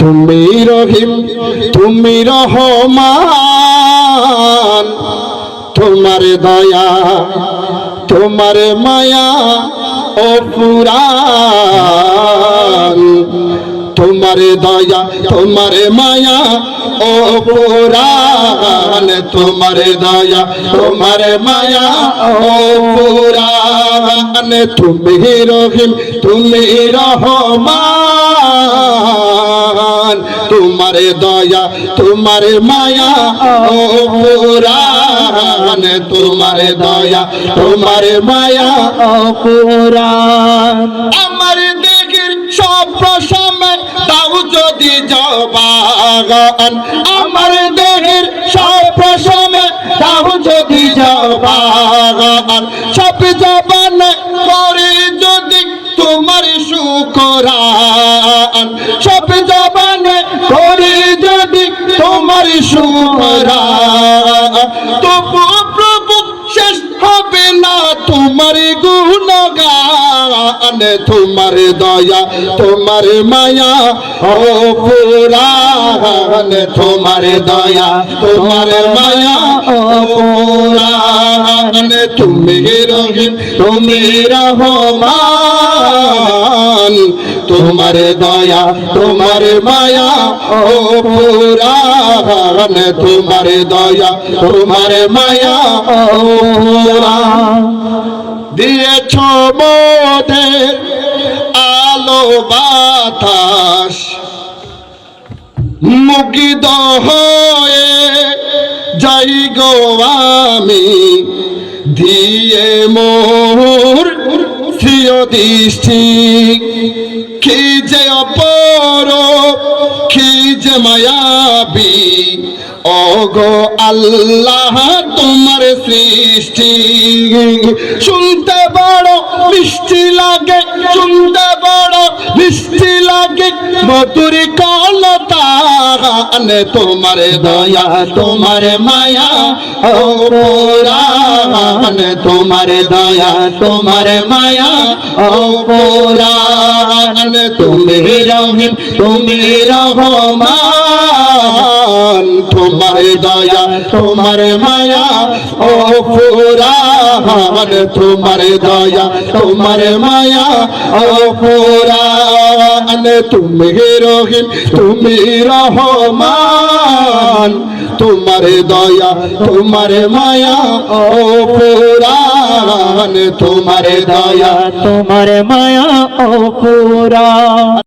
তুমি রহিম তুমি রহমান, তোমার দয়া তোমার মায়া অপুরান। তোমার দয়া তোমার মায়া অপুরান, তোমার দয়া তোমার মায়া অপুরান। তুমি রহিম তুমি রহমান, তোমার দয়া তোমার মায়া অপুরান, তোমার দয়া তোমার মায়া অপুরান। আমার দেহের সব প্রশমে দাও যদি জবান, আমার দেহের সব প্রশমে দাও যদি জবান। সব জবান করে যদি তোমার শুকরান, সব জবান করে যদি তোমার শুকরান। তবু প্রভু শেষ হবে না তোমার গুণগান। তোমার দয়া তোমার মায়া অপুরান, তোমার দয়া তোমার মায়া অপুরান। তুমি রহিম তুমি রহমান, তোমার দয়া তোমার মায়া অপুরান, তোমার দয়া তোমার মায়া অপুরান। দিয়েছ মোদের আলো বাতাস, মুগ্ধ হয়ে যাই গো আমি, দিয়ে মোর প্রিয় দৃষ্টি। কি যে অপরূপ কি যে মায়াবী ওগো আল্লাহ তোমার সৃষ্টি। শুনতে বড় মিষ্টি লাগে, শুনতে বড় মিষ্টি লাগে মধুর কলতান। তোমার দয়া তোমার মায়া অপুরান, তোমার দয়া তোমার মায়া অপুরান। তুমি রহিম তুমি রহমান, তোমার দয়া তোমার মায়া অপুরান, তোমার দয়া তোমার মায়া অপুরান। তুমি রহিম তুমি রহমান, তোমার দয়া তোমার মায়া অপুরান, তোমার দয়া তোমার মায়া অপুরান।